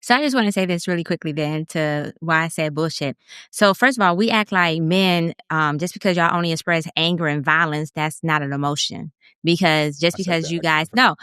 So I just want to say this really quickly then to why I said bullshit. So first of all, we act like men, just because y'all only express anger and violence, that's not an emotion. Because just I said because that. you guys, no,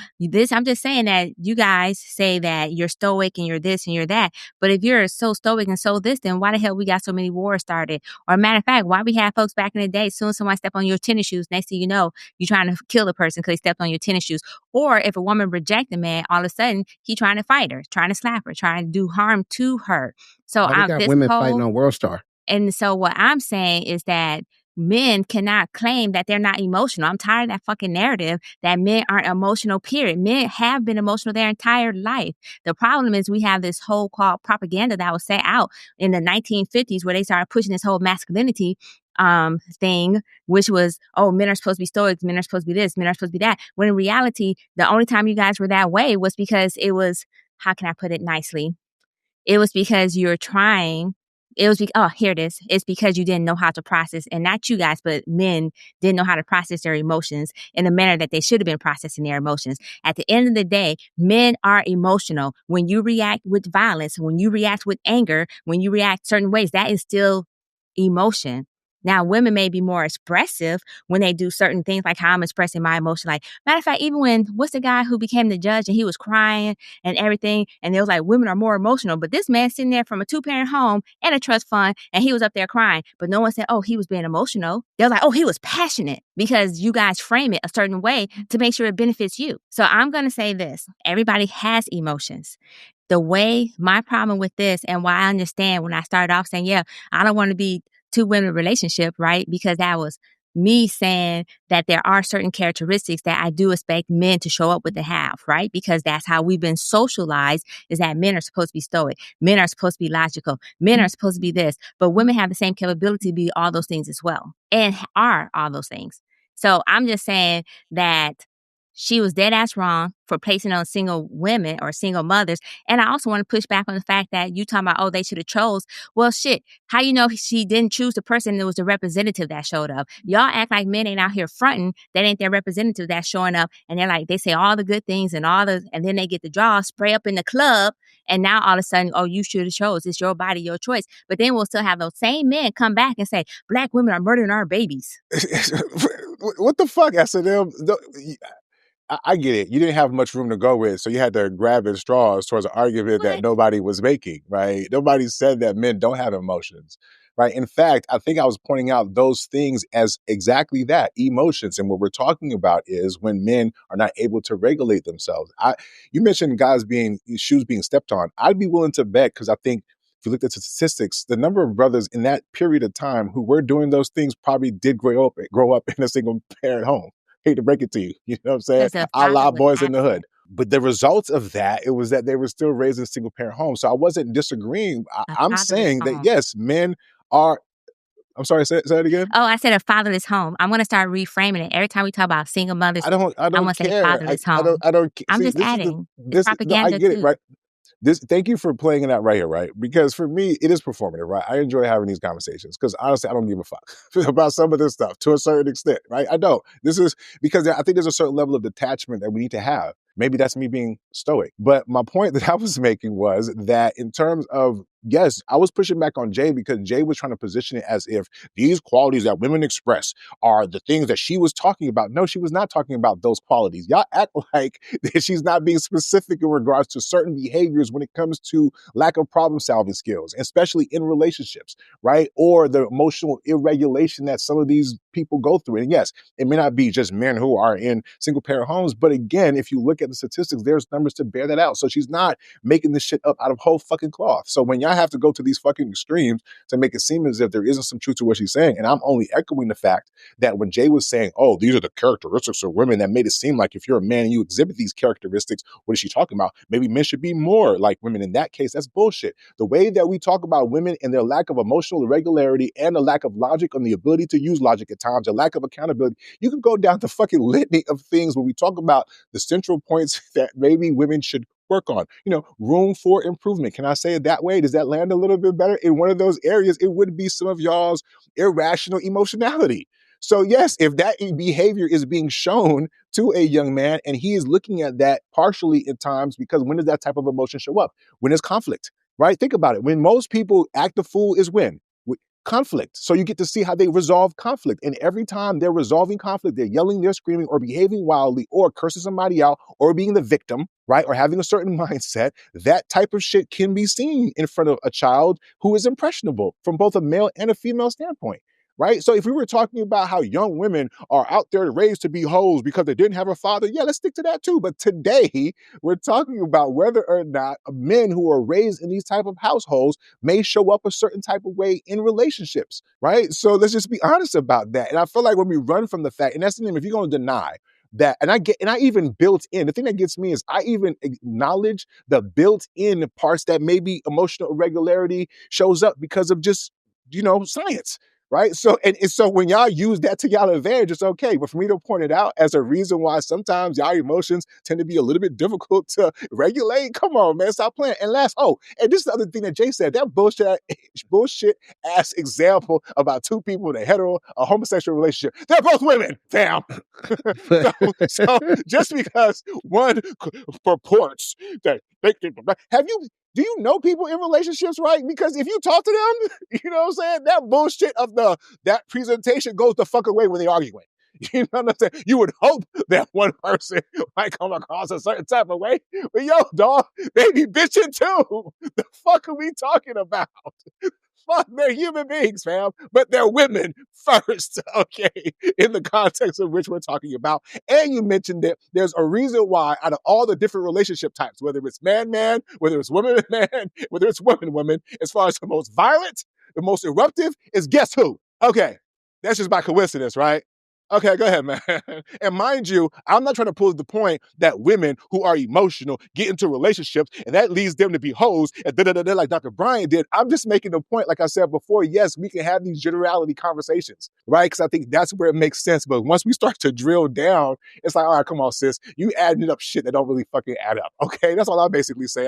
I'm just saying that you guys say that you're stoic and you're this and you're that. But if you're so stoic and so this, then why the hell we got so many wars started? Or matter of fact, why we have folks back in the day, soon as somebody step on your tennis shoes, next thing you know, you're trying to kill the person because they stepped on your tennis shoes. Or if a woman reject a man, all of a sudden he trying to fight her, trying to slap her, trying to do harm to her. So Now we got this women fighting whole on World Star. and so what I'm saying is that men cannot claim that they're not emotional. I'm tired of that fucking narrative that men aren't emotional, period. Men have been emotional their entire life. The problem is we have this whole called propaganda that was set out in the 1950s where they started pushing this whole masculinity thing, which was, oh, men are supposed to be stoics, men are supposed to be this, men are supposed to be that. When in reality, the only time you guys were that way was because it was, how can I put it nicely? It was because you're trying. Oh, here it is. It's because you didn't know how to process, and not you guys, but men didn't know how to process their emotions in the manner that they should have been processing their emotions. At the end of the day, men are emotional. When you react with violence, when you react with anger, when you react certain ways, that is still emotion. Now, women may be more expressive when they do certain things, like how I'm expressing my emotion. Like, matter of fact, even when, what's the guy who became the judge and he was crying and everything, and it was like, women are more emotional. But this man sitting there from a 2-parent home and a trust fund, and he was up there crying. But no one said, oh, he was being emotional. They were like, oh, he was passionate, because you guys frame it a certain way to make sure it benefits you. So I'm going to say this. Everybody has emotions. The way, my problem with this, and why I understand when I started off saying, yeah, I don't want to be two women relationship, right? Because that was me saying that there are certain characteristics that I do expect men to show up with and have, right? Because that's how we've been socialized, is that men are supposed to be stoic. Men are supposed to be logical. Men are supposed to be this. But women have the same capability to be all those things as well, and are all those things. So I'm just saying that she was dead ass wrong for placing on single women or single mothers. And I also want to push back on the fact that you talking about, oh, they should have chose. Well, shit, how you know she didn't choose the person that was the representative that showed up? Y'all act like men ain't out here fronting. That ain't their representative that's showing up. And they're like, they say all the good things and and then they get the draw, spray up in the club. And now all of a sudden, oh, you should have chose. It's your body, your choice. But then we'll still have those same men come back and say, Black women are murdering our babies. What the fuck, SNM? I get it. You didn't have much room to go with, so you had to grab at straws towards an argument that nobody was making, right? Nobody said that men don't have emotions, right? In fact, I think I was pointing out those things as exactly that, emotions. And what we're talking about is when men are not able to regulate themselves. You mentioned shoes being stepped on. I'd be willing to bet, because I think if you looked at the statistics, the number of brothers in that period of time who were doing those things probably did grow up in a single parent home. Hate to break it to you. You know what I'm saying? Because the A father la was Boys in the Hood. absent. But the results of that, it was that they were still raised in single parent homes. So I wasn't disagreeing. A I'm fatherless saying that, home. yes, men are, I'm sorry, say it again. Oh, I said a fatherless home. I'm going to start reframing it. Every time we talk about single mothers, I I'm don't going to say care. fatherless home. I don't I'm see, just adding. It's no, I propaganda get it, too. right? Thank you for playing it out right here, right? Because for me, it is performative, right? I enjoy having these conversations because honestly, I don't give a fuck about some of this stuff to a certain extent, right? I don't. This is because I think there's a certain level of detachment that we need to have. Maybe that's me being stoic. But my point that I was making was that in terms of, yes, I was pushing back on Jay because Jay was trying to position it as if these qualities that women express are the things that she was talking about. No, she was not talking about those qualities. Y'all act like she's not being specific in regards to certain behaviors when it comes to lack of problem solving skills, especially in relationships, right? Or the emotional irregulation that some of these people go through. And yes, it may not be just men who are in single parent homes, but again, if you look at the statistics, there's numbers to bear that out. So she's not making this shit up out of whole fucking cloth. So when y'all have to go to these fucking extremes to make it seem as if there isn't some truth to what she's saying, and I'm only echoing the fact that when Jay was saying, oh, these are the characteristics of women, that made it seem like if you're a man and you exhibit these characteristics, what is she talking about? Maybe men should be more like women. In that case, that's bullshit. The way that we talk about women and their lack of emotional irregularity and the lack of logic and the ability to use logic at times, the lack of accountability, you can go down the fucking litany of things when we talk about the central points that maybe women should work on. Room for improvement. Can I say it that way? Does that land a little bit better? In one of those areas, it would be some of y'all's irrational emotionality. So yes, if that behavior is being shown to a young man and he is looking at that partially at times, because when does that type of emotion show up? When there's conflict, right? Think about it. When most people act the fool is when? With conflict. So you get to see how they resolve conflict. And every time they're resolving conflict, they're yelling, they're screaming, or behaving wildly, or cursing somebody out, or being the victim, right? Or having a certain mindset. That type of shit can be seen in front of a child who is impressionable from both a male and a female standpoint. Right. So if we were talking about how young women are out there raised to be hoes because they didn't have a father, yeah, let's stick to that too. But today we're talking about whether or not men who are raised in these type of households may show up a certain type of way in relationships. Right. So let's just be honest about that. And I feel like when we run from the fact, and that's the name, if you're going to deny that, and I even built in, the thing that gets me is I even acknowledge the built in parts that maybe emotional irregularity shows up because of just, science. Right. So, and so when y'all use that to y'all advantage, it's okay. But for me to point it out as a reason why sometimes y'all emotions tend to be a little bit difficult to regulate. Come on, man. Stop playing. And and this is the other thing that Jay said, that bullshit ass example about two people in a homosexual relationship. They're both women. Damn. so just because one purports that do you know people in relationships, right? Because if you talk to them, you know what I'm saying? That bullshit of that presentation goes the fuck away when they're arguing. You know what I'm saying? You would hope that one person might come across a certain type of way. But yo, dog, they be bitching too. The fuck are we talking about? Fuck, they're human beings, fam. But they're women first, okay, in the context of which we're talking about. And you mentioned that there's a reason why out of all the different relationship types, whether it's man-man, whether it's woman-man, whether it's woman-woman, as far as the most violent, the most eruptive is guess who? Okay, that's just by coincidence, right? Okay, go ahead, man. And mind you, I'm not trying to prove the point that women who are emotional get into relationships and that leads them to be hoes and like Dr. Brian did. I'm just making the point, like I said before, yes, we can have these generality conversations, right? Because I think that's where it makes sense. But once we start to drill down, it's like, all right, come on, sis, you adding up shit that don't really fucking add up. Okay, that's all I'm basically saying.